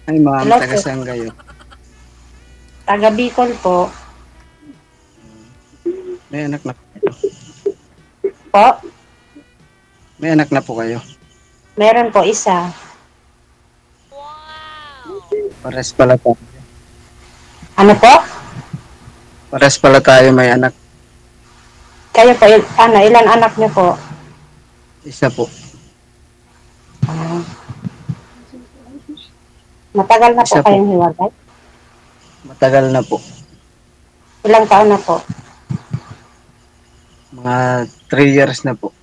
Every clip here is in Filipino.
Ay, ma'am, Hello taga po. saan kayo? Taga Bicol po. May anak na po kayo? Po? May anak na po kayo? Meron po isa. Pares pala tayo. Ano po? Pares pala tayo may anak. Kayo po, ilan anak niyo po? Isa po. Ah, matagal na po Isa po. kayong hiwalay? Matagal na po. Ilang taon na po? Mga 3 years na po.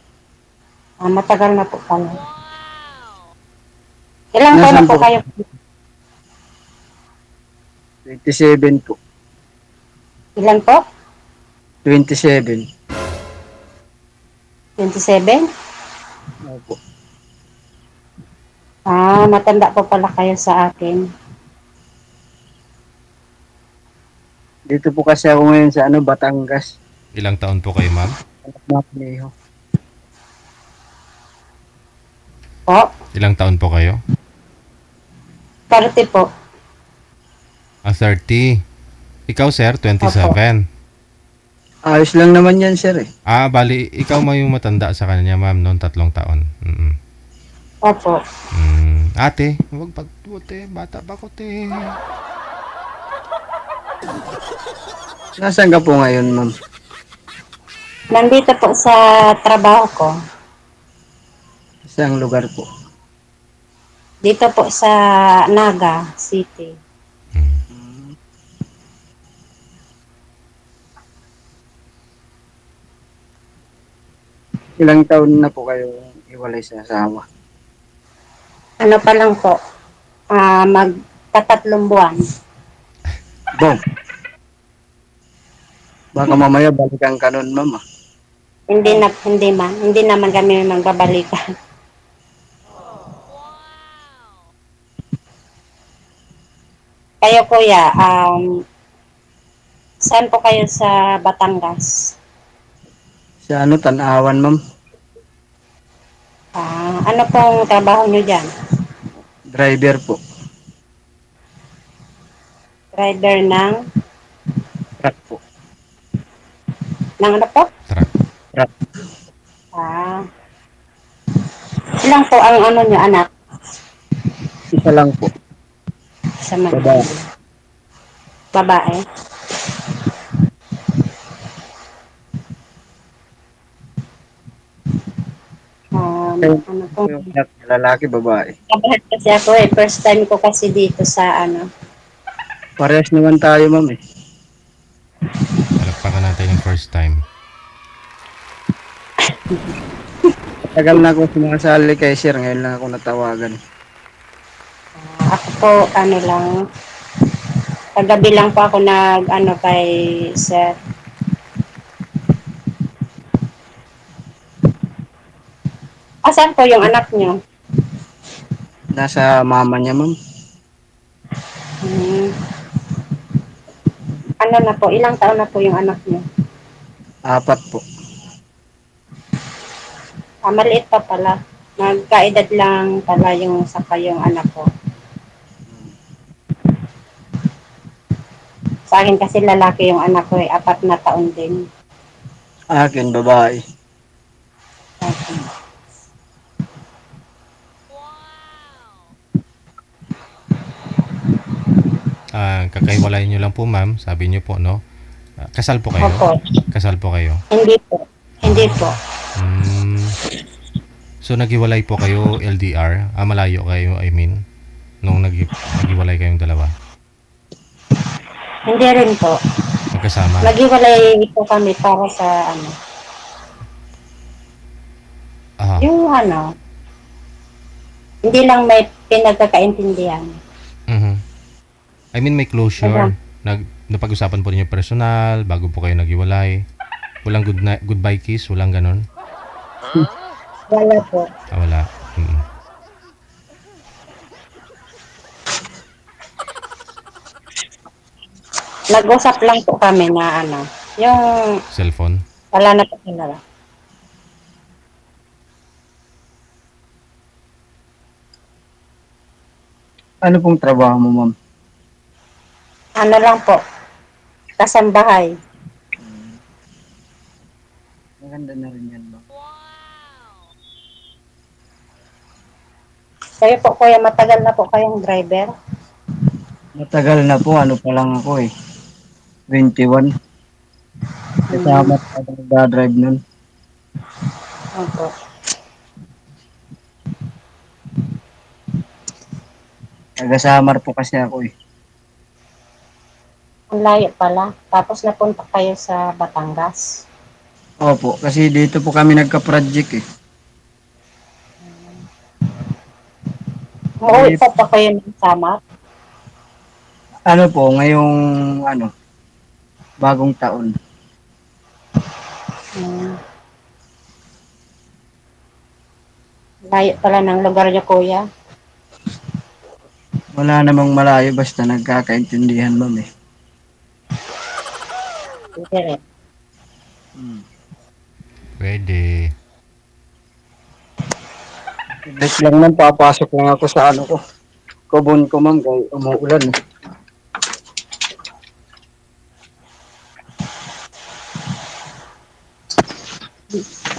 Matagal na po pala. Ilang taon na Nasaan po po? kayo? 27 po. Ilan po? 27. 27? Opo. Matanda po pala kayo sa akin. Dito po kasi ako ngayon sa Batangas. Ilang taon po kayo, ma'am? Anak na Pineho. Po? Ilang taon po kayo? 30 po. 30. Ikaw, sir, Opo. 27. Ayos lang naman yan, sir eh. Bali, ikaw mo yung matanda sa kanya, ma'am, noon 3 taon. Opo. Ate, huwag pagbuti. Bata pa ko, te. Nasaan ka po ngayon, ma'am? Nandito po sa trabaho ko. Saang lugar po? Dito po sa Naga City. Ilang taon na po kayo iwalay sa asawa? Ano pa lang po? Magtatatlong buwan. Bong, baka mamaya balikan ka nun, ma'am ah. Hindi naman kami magbabalikan. Kayo kuya, saan po kayo sa Batangas? Sa Tanawan, ma'am. Ano pong trabaho nyo dyan? Driver po. Driver ng Truck po. ano po? Truck. Truck. Ah, ilang po ang ano nyo anak? Isa lang po. Sa Babae. babae? Kayo, Ano pong yung anak, lalaki, babae. kabahan kasi ako first time ko kasi dito sa Parehas naman tayo, ma'am eh. Palakpakan natin yung first time. Tagal na ako sumasali kay sir, ngayon lang ako natawagan. ako po lang kagabi lang po ako nag kay sir. Asan po yung anak niyo? Nasa mama niya, ma'am. Hmm. Ano na po? Ilang taon na po yung anak niyo? 4 po. Maliit pa pala. Magkaedad lang pala yung saka yung anak ko. Sa akin kasi lalaki yung anak ko 4 na taon din. Akin, babae. Okay. Kakaiwalayin nyo lang po, ma'am. Sabi nyo po, no? Kasal po kayo? Opo. Kasal po kayo? Hindi po. Hindi po. So, naghiwalay po kayo LDR? Malayo kayo, I mean, nung naghiwalay kayong dalawa? Hindi rin po. Magkasama? Naghiwalay po kami para sa yung hindi lang may pinagkakaintindihan. I mean, may closure. Napag-usapan po ninyo personal, bago po kayo naghiwalay. Walang goodbye kiss, walang ganon? Wala po. Wala. Nag-usap lang po kami na yung Cellphone? wala na po sila. Ano pong trabaho mo, ma'am? Ano lang po, kasambahay. Maganda na rin yan, ma'am. Kayo po kuya, matagal na po kayong driver? Matagal na po, ano pa lang ako eh. 21. Kasama pa ako nagdadrive nun. Opo. Taga-Samar po kasi ako eh. Ang layo pala. Tapos napunta kayo sa Batangas. Opo, kasi dito po kami nagka-project eh. Umuwi pa pa kayo ng Samar? Ano po, ngayong ano, bagong taon. Hmm. Layo pala ng lugar niyo kuya. Wala namang malayo basta nagkakaintindihan, ma'am eh. Hindi rin. Pwede. Ibig lang man, papasok lang ako sa ano ko. Kubon ko, ma'am, kaya umuulan eh.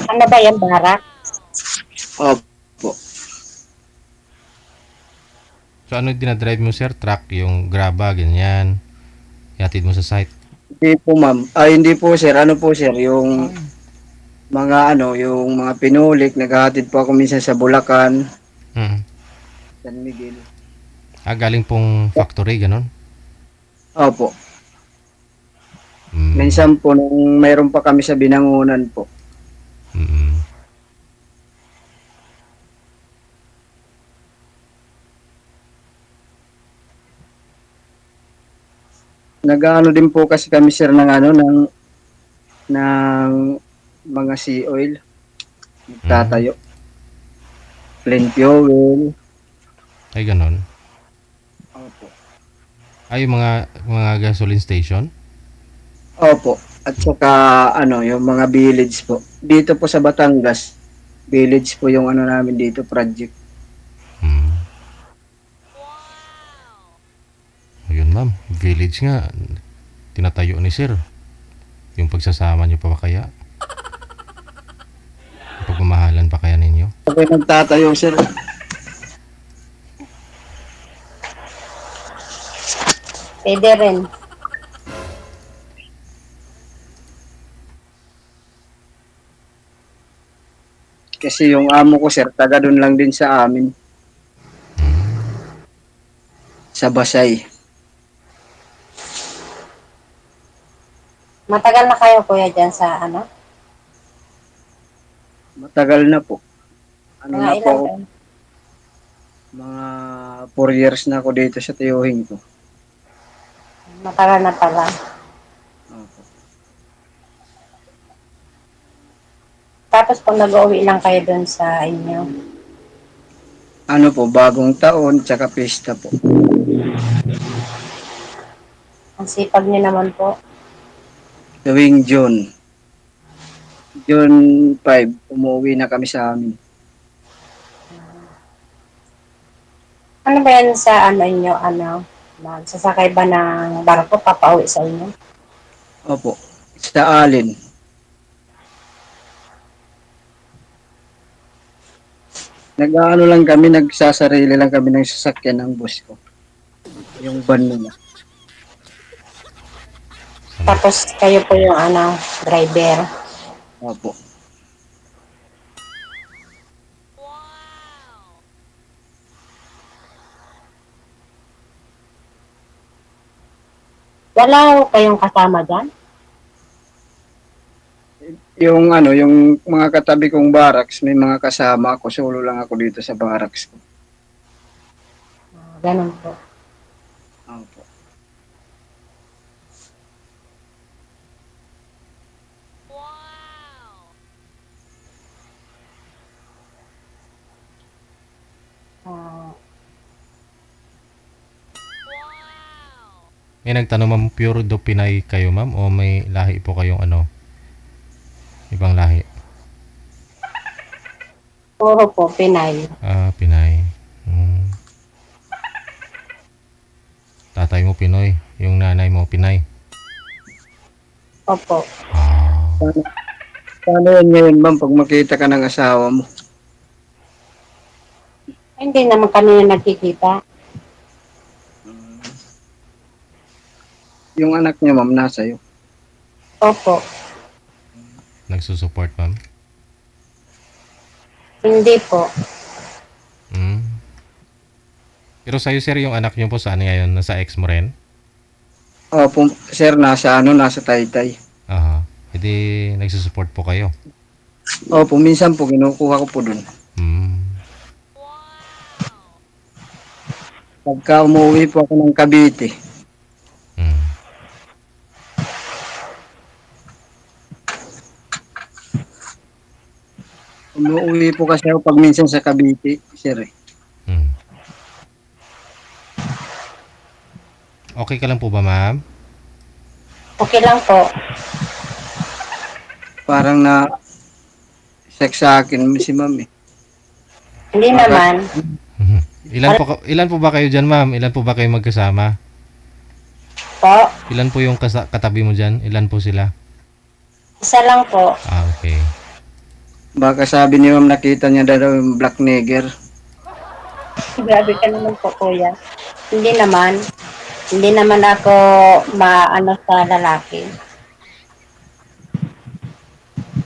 Ano ba yan, barak? Opo. So ano dinadrive mo sir? Truck, yung graba, ganyan. Yatid mo sa site. Hindi po, ma'am. Ay, hindi po, sir. Ano po, sir? Yung mga ano, yung mga pinulik, naghahatid po ako minsan sa Bulacan, Mm. San Miguel. Galing pong factory, ganon? Opo. Mm. Minsan po, nung mayroon pa kami sa Binangunan po. Mm. Nag-ano din po kasi kami, sir, ng ano, ng mga sea oil. Nagtatayo. Clean fuel. Ay, ganon. Opo. Ay, yung mga gasoline station? Opo. At saka, ano, yung mga village po. Dito po sa Batangas, village po yung ano namin dito, project. Mm. Ayun ma'am, village nga. Tinatayo ni sir. Yung pagsasama niyo pa ba kaya? Yung pagmamahalan pa kaya ninyo? Ako yung nagtatayo, sir. Pwede rin. Kasi yung amo ko, sir, taga doon lang din sa amin. Sa Basay. Matagal na kayo kuya dyan sa ano? Matagal na po. Ano Mga na po ilang ako, taon? mga 4 years na ako dito sa tiyuhin ko. Matagal na pala. Opo. Tapos kung nag-uwi lang kayo dun sa inyo. Ano po, bagong taon, tsaka pista po. Ang sipag niyo naman po. Tuwing June. June 5, umuwi na kami sa amin. Ano ba yan sa ano inyo? Ano? Magsasakay ba ng barko papauwi sa inyo? Opo. Sa Alin. Nag-ano lang kami, nagsasarili lang kami ng sasakyan ng bus ko. Yung van nila. Tapos kayo po yung ano, driver. Opo. Wala ho kayong kasama dyan? Yung ano, yung mga katabi kong barracks, may mga kasama ako, solo lang ako dito sa barracks ko. Ganun po. Opo. Ah, May nagtanong ma'am, pure do Pinay kayo ma'am o may lahi po kayong ano? Ibang lahi? puro po, Pinay. Pinay. mo Pinoy, yung nanay mo Pinay. Opo. Ah, Paano yan ngayon, ma'am, pag makita ka ng asawa mo? Hindi naman kami nagkikita. Yung anak niya, ma'am, nasa iyo. Opo. nagsusupport, ma'am. Hindi po. Mm. Pero sa'yo, sir, yung anak niyo po saan ngayon? Nasa ex mo rin? Opo, sir, nasa Taytay. Aha. Hindi nagsusupport po kayo. Opo, minsan po, kinukuha ko po dun. Mm. Pagka umuwi po ako ng Cavite, Mm. umuwi po kasi ako pag minsan sa Cavite, sir. Mm. Okay ka lang po ba, ma'am? Okay lang po. Parang na sex sa akin si ma'am eh. Hindi naman. Ilan po ba kayo diyan, ma'am? Ilan po ba kayo magkasama? Po. Ilan po yung katabi mo diyan? Ilan po sila? Isa lang po. Ah, okay. Baka sabi ni ma'am nakita niya daw yung black nigger. Grabe ka naman po, kuya. Hindi naman. Hindi naman ako maano sa lalaki.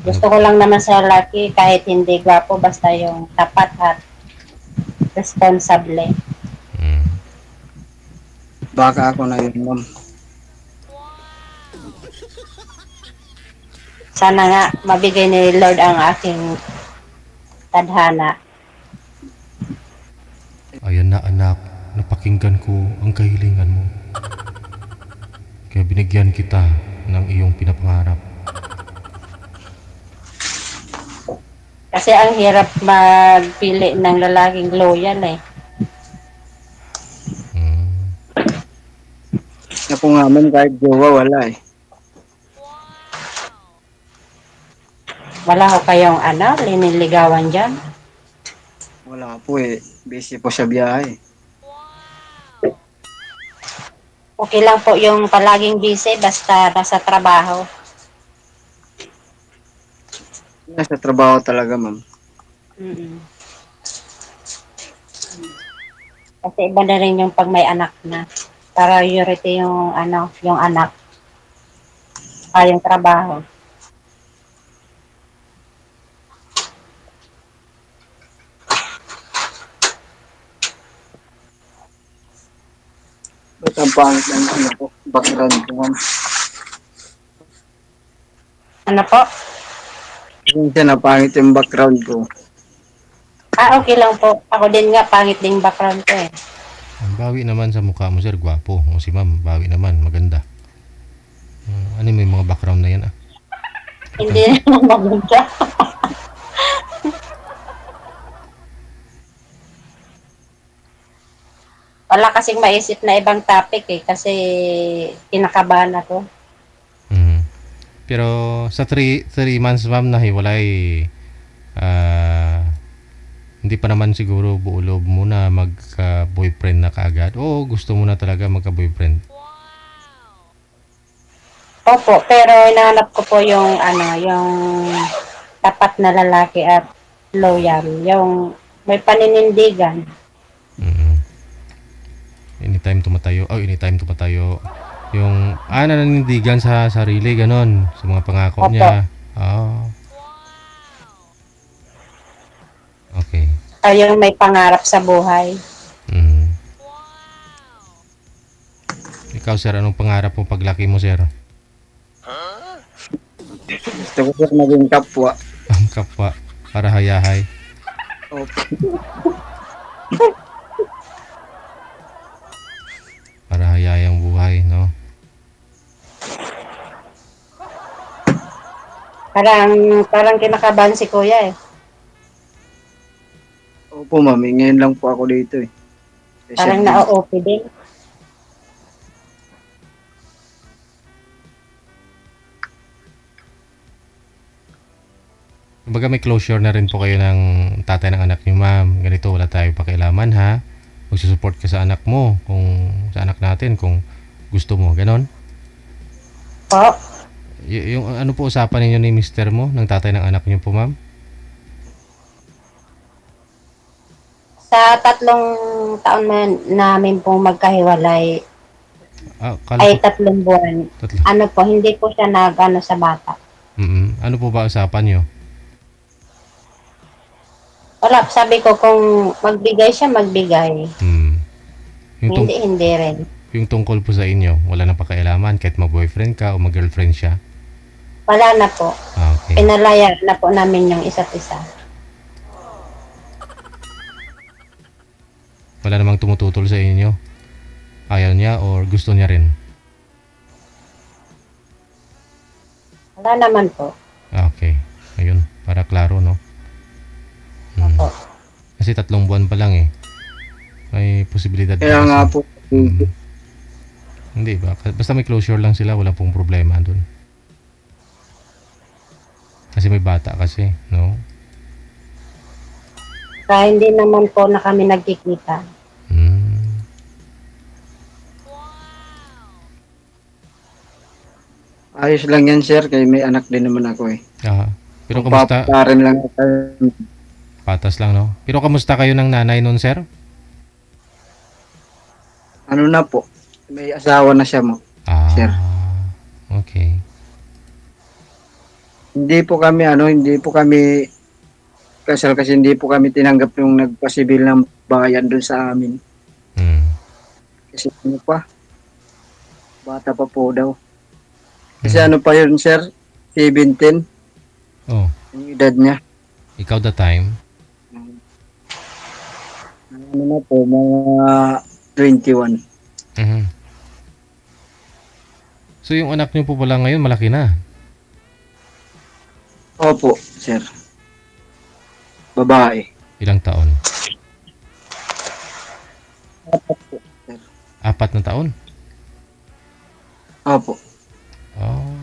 Gusto ko lang naman sa lalaki kahit hindi gwapo, basta yung tapat at responsable. Mm. Baka ako na yun, ma'am. Sana nga mabigay ni Lord ang aking tadhana. Ayan na, anak. Napakinggan ko ang kahilingan mo. Kaya binigyan kita ng iyong pinapangarap. Kasi ang hirap magpili ng lalaking loyal eh. Mm. Ako nga man kahit jowa wala eh. Wala ko kayong liniligawan dyan. Wala po eh. Busy po sa biyahe. Okay lang po yung palaging busy basta nasa trabaho. Nasa trabaho talaga, ma'am. Mm-mm. Kasi iba na rin yung pag may anak na. Priority yung yung anak. Yung trabaho. Ba't ang pangit ng ano po, background ko, ma'am? Ano po? Minsan napangit yung background ko. Okay lang po. Ako din nga, pangit din background ko eh. Ang bawi naman sa mukha mo, sir. Gwapo. O si ma'am, bawi naman. Maganda. Ano may mga background na yan, ah? Hindi naman maganda. Wala kasing maisip na ibang topic eh. Kasi kinakabahan ako. Mhm. Pero sa 3 months, ma'am, na hiwalay, hindi pa naman siguro buo loob mo na magka-boyfriend na kaagad. O gusto mo na talaga magka-boyfriend? Opo, pero hinahanap ko po yung yung tapat na lalaki at loyal. Yung may paninindigan. Mhm. Anytime tumatayo. Yung nananindigan sa sarili, ganon. Sa mga pangako Opo. niya. Ah. Okay. Yung may pangarap sa buhay. Mhm. Ikaw, sir, anong pangarap mo paglaki mo, sir? Gusto ko sir maging kapwa. Ang kapwa, para hayahay. Opo. Para hayayang buhay, no? Parang kinakabahan si kuya eh. Opo, ma'am. Ngayon lang po ako dito eh. Parang na-OP din. Kumbaga may closure na rin po kayo ng tatay ng anak niyo, ma'am. Ganito, wala tayo pakialaman, ha? Magsusupport ka sa anak mo, kung sa anak natin, kung Gusto mo, ganon? Po. Yung ano po usapan ninyo ni mister mo, ng tatay ng anak niyo po, ma'am? Sa 3 taon namin pong magkahiwalay, Kala ay ko 3 buwan. tatlo. Ano po, hindi po siya nag-ano sa bata. Ano po ba usapan niyo? Wala, sabi ko kung magbigay siya, magbigay. Yung, tung- Hindi rin. yung tungkol po sa inyo, wala nang pakialaman kahit mag-boyfriend ka o mag-girlfriend siya? Wala na po. Okay. Pinalaya na po namin yung isa't isa. Wala namang tumututol sa inyo? Ayaw niya or gusto niya rin? Wala naman po. Okay. Ayun, para klaro, no? Opo. Kasi 3 buwan pa lang eh. May posibilidad Kaya pa nga kasi. po, Hindi ba? Basta may closure lang sila, wala pong problema dun. Kasi may bata kasi, no? Kaya hindi naman po na kami nagkikita. Hmm. ayos lang yan, sir, kaya may anak din naman ako eh. Pero kamusta? Paparin lang ako. Patas lang, no? Pero kamusta kayo ng nanay nun, sir? Ano na po, may asawa na siya mo. Sir. Okay. Hindi po kami kasal kasi hindi po kami tinanggap yung nagpasibil ng bayan doon sa amin. Kasi ano pa, bata pa po daw. Kasi ano pa yun, sir, 17, Oh, yung edad niya. ikaw the time? Ano na po, mga 21. So yung anak niyo po pala ngayon malaki na? Opo, sir. Babae. Ilang taon? Opo, sir. 4 na taon? Opo. Oh,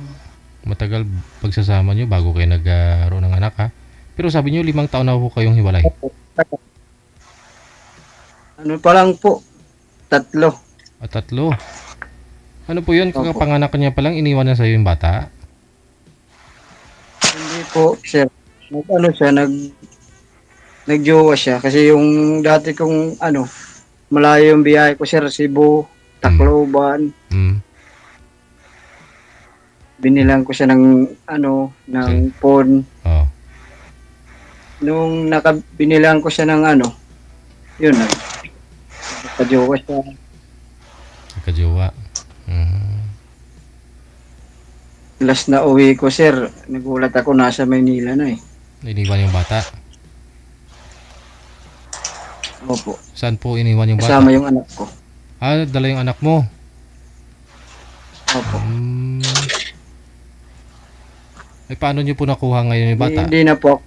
matagal pagsasama nyo bago kayo nagkaroon ng anak, ha? Pero sabi nyo 5 taon na po kayong hiwalay. Ano pa lang po, 3. 3. Ano po yun? Opo. Kakapanganak niya pa lang, iniwan na sa'yo yung bata? Hindi po, sir. Nagjowa siya. Kasi yung dati kong, malayo yung biyahe ko, sir, Cebu, Tacloban. Binilang ko siya ng, ng phone. Oh. Nung binilang ko siya ng, yun, nagkajowa siya. Nagkajowa. Last na uwi ko, sir, nagulat ako, nasa Maynila na eh. Iniwan yung bata? Opo. Saan po iniwan yung bata? Kasama yung anak ko. Dala yung anak mo? Opo. Paano nyo po nakuha ngayon yung bata? Hindi na po.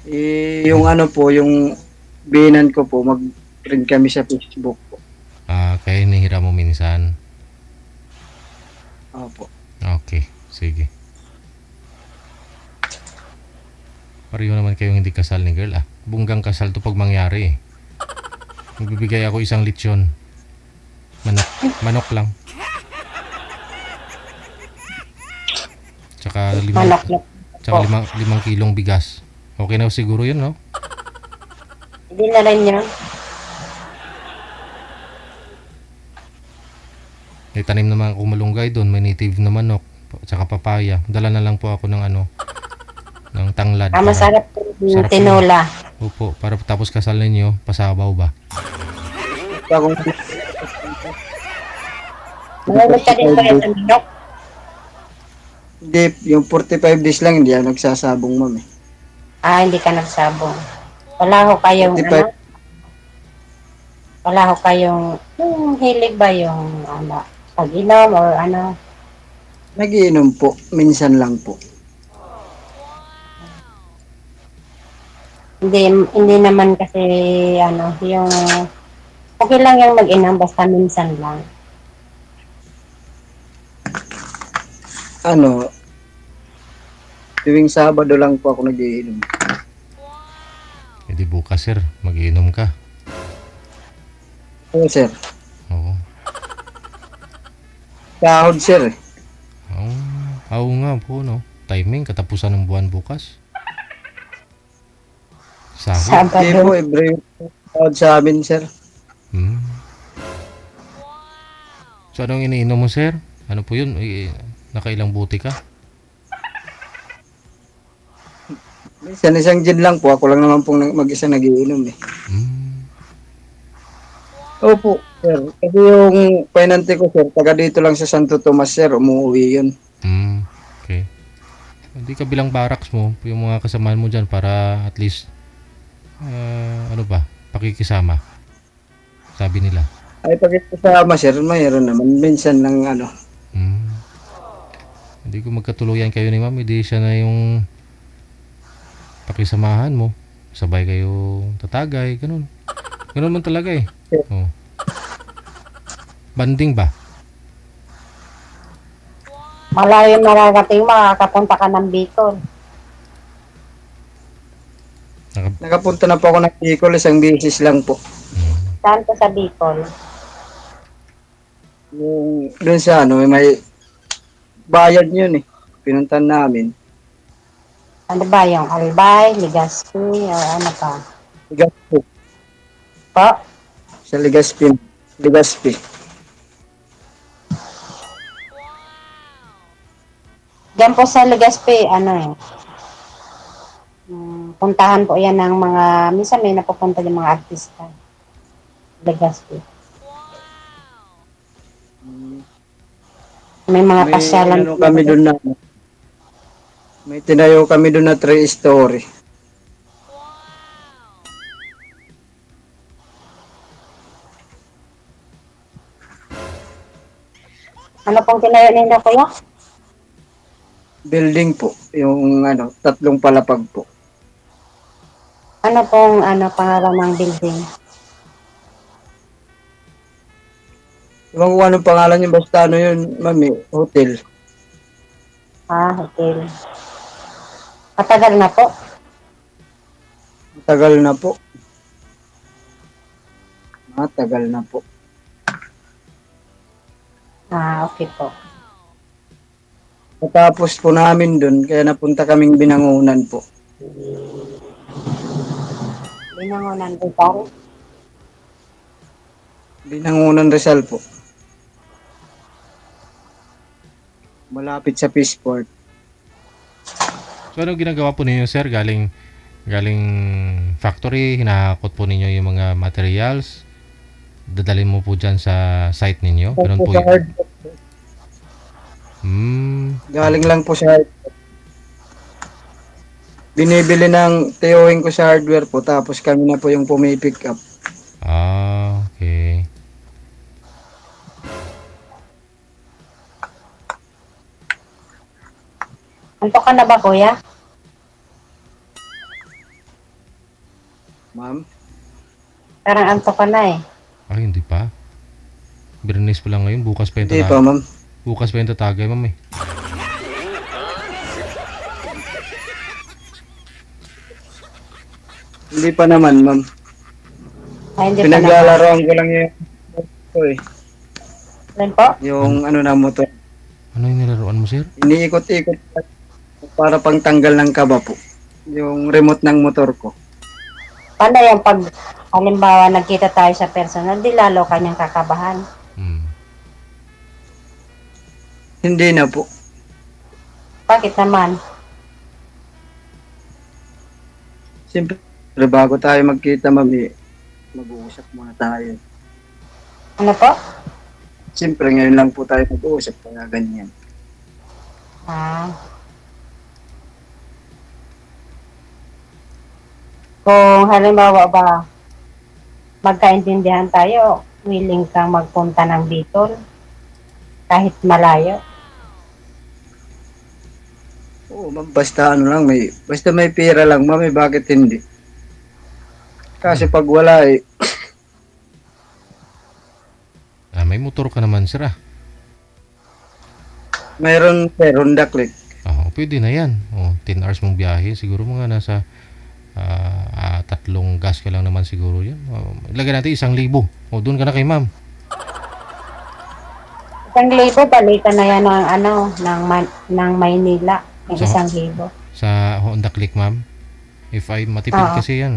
Yung yung binan ko po, mag-friend kami sa Facebook po. Kaya hinihiram mo minsan? Opo. Okay, sige. Pareho naman kayong hindi kasal ni girl, Bunggang kasal to pag mangyari eh. Magbibigay ako 1 lechon. Manok lang. Tsaka 5 kilong bigas. Okay na siguro yun, no? Hindi na rin yun. May tanim naman ako malunggay doon. May native na manok. Tsaka papaya. Dala na lang po ako ng ng tanglad. Masarap po yung Sarap tinola. Opo, para tapos kasal ninyo, pasabaw ba? Malulog ka din ba yung manok? Hindi, yung 45 days lang, hindi ako nagsasabong, ma'am eh. Hindi ka nagsabong. Wala ho kayong, 45. Wala ho kayong, yung hilig ba yung, pag-inom or Nagiinom po, minsan lang po. Hindi naman kasi, yung, okay lang yung mag-inom, basta minsan lang. Tuwing Sabado lang po ako nagiinom. Di bukas, sir. Mag-iinom ka. Oo, sir. Oo. sahod sir. Oo nga po, no? Timing, katapusan ng buwan bukas. Sahod. Hindi Sabado. po, every sahod sa amin sir. Hmm. So, anong iniinom mo, sir? Ano po yun? Nakailang buti ka? Minsan isang gin lang po, ako lang naman pong mag-isa nagiinom eh. Hmm. Opo, sir. Kasi yung pinante ko, sir, taga dito lang sa Santo Tomas, sir. Umuwi yun. Hmm. Okay. Hindi ka bilang barracks mo, yung mga kasamahan mo dyan para at least, ano ba, pakikisama. Sabi nila. Ay, pag kasama, sir, mayroon naman. Minsan lang, ano. Hmm. Hindi ko magkatuluyan kayo ni ma'am, hindi siya na yung pakisamahan mo. Sabay kayo tatagay, ganun. Ganun man talaga eh. Oh. Banding ba? Malayo mararating, makakapunta ka ng Bicol. Nakapunta na po ako ng Bicol, isang beses lang po. Saan ka sa Bicol? Yung, dun sa, ano, may bayad yun eh. Pinuntan namin. Ano ba yung Albay, Legazpi, o ano pa? Legazpi. Po? Sa Legazpi. Legazpi. Diyan po sa Legazpi, ano eh. Puntahan po yan ng mga, minsan may napupunta yung mga artista. Legazpi. May mga May pasyalan. ano kami dun na, may tinayo kami dun na 3-story. Ano pong tinayo ninyo, kuya? Building po. Yung ano, 3 palapag po. Ano pong pangalan ng building? Ewan ko anong pangalan yun, basta ano yun, mami, hotel. Hotel. Matagal na po. Matagal na po. Matagal na po. Okay po. Natapos po namin dun, kaya napunta kaming Binangonan po. Binangonan Rizal? Binangonan Rizal po. Malapit sa Peaceport. So, ano ginagawa po ninyo, sir? Galing factory, hinahakot po ninyo yung mga materials, dadalhin mo po dyan sa site ninyo? Ganun po yun? Galing lang po sa hardware. Binibili ng tiyuhin ko sa hardware po, tapos kami na po yung pumipick up. Okay. Antok ka na ba, kuya? Ma'am? Parang antok ka na eh. Ay, hindi pa. Bernes pa lang ngayon, bukas pa yung Hindi pa, tatagay. ma'am. Bukas pa yung tatagay, ma'am eh. Hindi pa naman, ma'am. Ay, hindi pa naman. Pinaglalaroan ko lang yung ito eh. Ano po? Yung ano na motor. Ano yung nilaruan mo, sir? Iniikot-ikot para pang tanggal ng kaba po. Yung remote ng motor ko. Paano yung pag, halimbawa, nagkita tayo sa personal, di lalo kanyang kakabahan? Hindi na po. Bakit naman? Siyempre, bago tayo magkita, mami, mag-uusap muna tayo. Ano po? Siyempre, ngayon lang po tayo mag-uusap, kaya ganyan. Kung halimbawa ba, magkaintindihan tayo, willing kang magpunta ng Bicol, kahit malayo. Oo, ma'am, basta ano lang, basta may pera lang, mami, bakit hindi? Kasi pag wala eh, May motor ka naman, sir ah. mayroon Honda Click. Pwede na yan. 10 hours mong biyahe. Siguro mga nasa 3 gas ka lang naman siguro yan. Ilagay natin 1,000. Doon ka na kay ma'am. 1,000 balikan na yan ng ano, ng Maynila. Yung So, 1,000. sa Honda Click, ma'am. If I matipid Oo. kasi yan.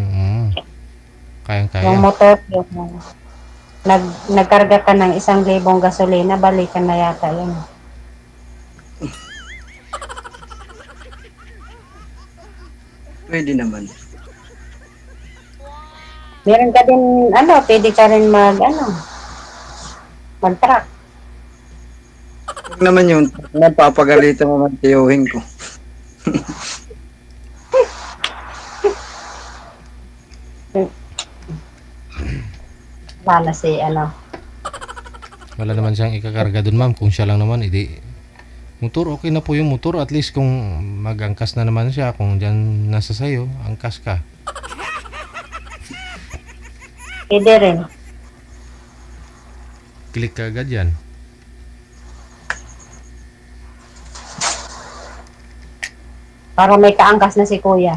Kayang-kaya. Yung motor, yung nagkarga ka ng 1,000 gasolina, balikan na yata yun. Pwede naman. Meron ka din, pwede ka rin mag-truck. Huwag naman yun. Napapagalitan mo man tiyuhin ko. Wala si, Wala naman siyang ikakarga dun, ma'am. Kung siya lang naman, motor, okay na po yung motor. At least kung mag-angkas na naman siya, kung dyan nasa sayo, angkas ka. pwede rin. Click ka agad yan. Para may kaangkas na si kuya.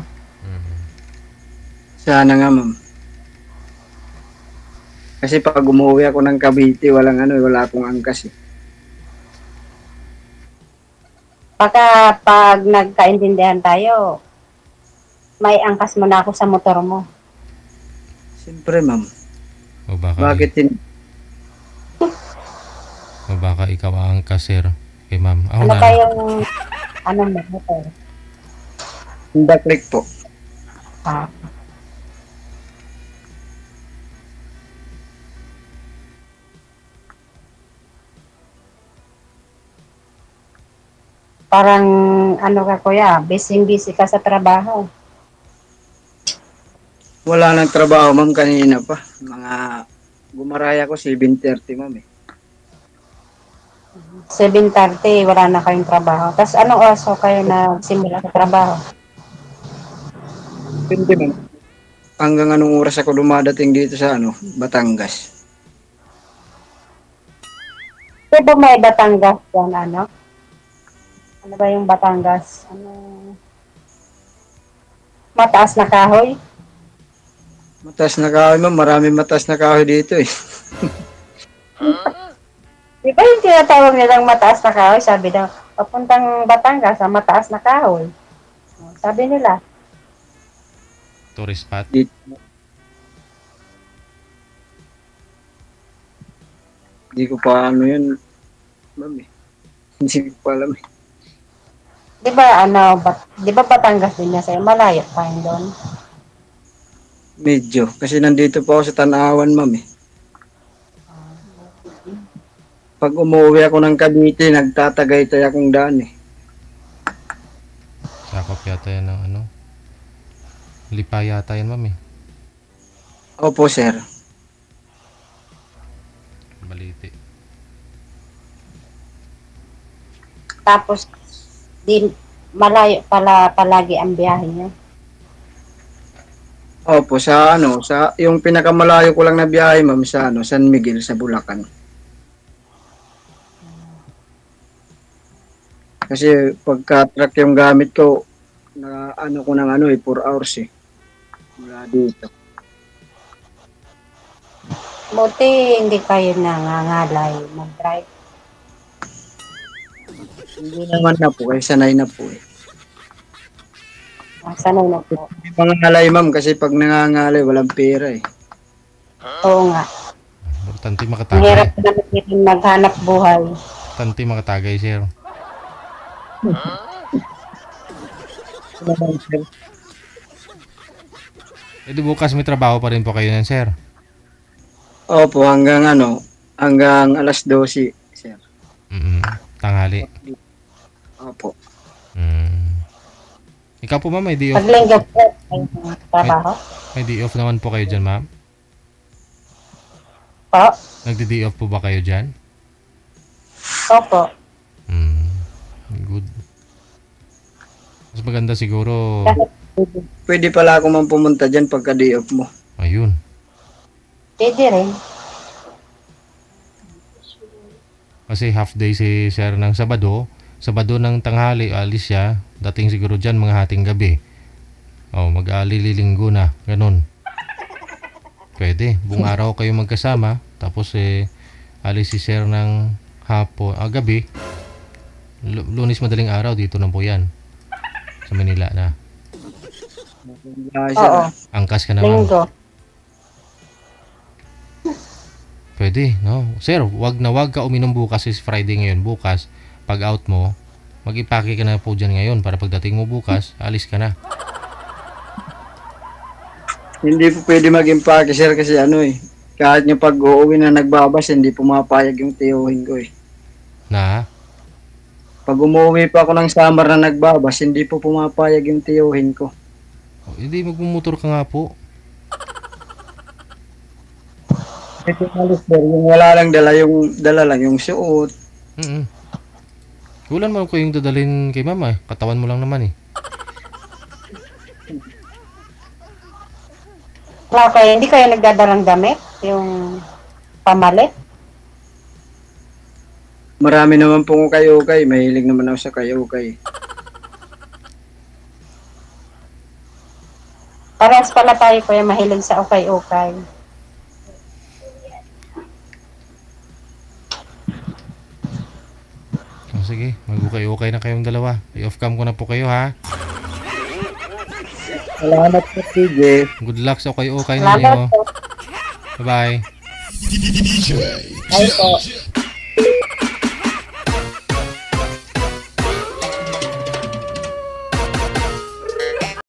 Sana nga, ma'am. Kasi pag umuwi ako ng Cavite, wala akong angkas eh. Pag nagkaintindihan tayo, may angkas mo na ako sa motor mo. Siyempre, ma'am. O baka, Bakit baka ikaw ang angkas, sir. Okay, ma'am. Ako Ano na. ba yung, motor? Honda Click po. Ah. Parang, ka kuya, busy ka sa trabaho. Wala nang trabaho, ma'am, kanina pa. Gumaraya ko 7:30, ma'am eh. 7:30, wala na kayong trabaho. Tapos anong oras kayo nagsimula sa trabaho? Depende, ma'am. Hanggang anong oras ako dumadating dito sa Batangas. Di ba may Batangas yan, Ano ba yung Batangas? Mataas na kahoy? Mataas na kahoy, ma'am. Maraming mataas na kahoy dito eh. Di ba yung tinatawag nilang mataas na kahoy? Sabi daw, papuntang Batangas, mataas na kahoy. Sabi nila. Tourist spot. Dito. Hindi ko pa yun, ma'am eh. Hindi ko pa alam eh. Di ba Batangas din niya sa'yo? Malayo pa yun doon. Medyo. Kasi nandito po ako sa Tanawan, ma'am eh. Pag umuwi ako ng Cavite, nagtatagaytay akong daan eh. Sakop yata yan ng Lipa yata yan, ma'am eh. Opo, sir. Baliti. Tapos, malayo palagi ang biyahe niya. Opo, yung pinakamalayo ko lang na biyahe, ma'am, sa San Miguel, sa Bulacan. Kasi pagka-truck yung gamit ko, na ko ng 4 hours eh. Mula dito. Buti hindi kayo nangangalay mag-drive. Hindi naman na po, kasi sanay na po eh. Sanay na po. Mga ngalay, ma'am, kasi pag nangangalay, walang pera eh. Oo nga. Importante Ang makatagay. hirap naman maghanap buhay. Importante makatagay, sir. Di bukas may trabaho pa rin po kayo yan, sir. Opo, hanggang alas 12, sir. Tanghali. Opo. Ikaw po, ma'am, may day off. Paglinggo po may trabaho. May day off naman po kayo dyan, ma'am. Po? Nagdi-day off po ba kayo dyan? Opo. Good. Mas maganda siguro. Pwede pala ako man pumunta dyan pagka day off mo. Ayun. Pwede rin. Kasi half day si sir ng Sabado. Sabado ng tanghali, alis siya. Dating siguro dyan mga hating gabi. Mag-aalili linggo na. Ganun. Pwede. Buong araw kayo magkasama. Tapos alis si sir ng Hapon, gabi. Lunes madaling araw, dito na po yan. Sa Manila na. Biyahe Oo. siya. Angkas ka na, ma'am. Linggo. Pwede, no? Sir, wag ka uminom bukas, is Friday ngayon. Bukas, pag out mo, mag-ipake ka na po dyan ngayon para pagdating mo bukas, alis ka na. Hindi po pwede mag-impake, sir, kasi ano eh. Kahit yung pag-uuwi na nagbabas, hindi pumapayag yung tiyuhin ko eh. Na? Pag umuwi pa ako ng summer na nagbabas, hindi po pumapayag yung tiyuhin ko. Hindi, magmumotor ka nga po. Ito malis, sir, yung wala lang dala lang yung suot. Wala naman ko yung dadalhin kay mama eh. Katawan mo lang naman eh. Okay, hindi kayo nagdadalang damit? Yung pamalit? Marami naman pong ukay-ukay. Mahilig naman ako sa ukay-ukay. Parehas pala tayo kuya mahilig sa ukay-ukay. Sige, mag-ukay-ukay na kayong dalawa. I-off cam ko na po kayo ha. Salamat po, TJ. Good luck sa ukay-ukay Salamat ninyo. po. Bye-bye. Bye po.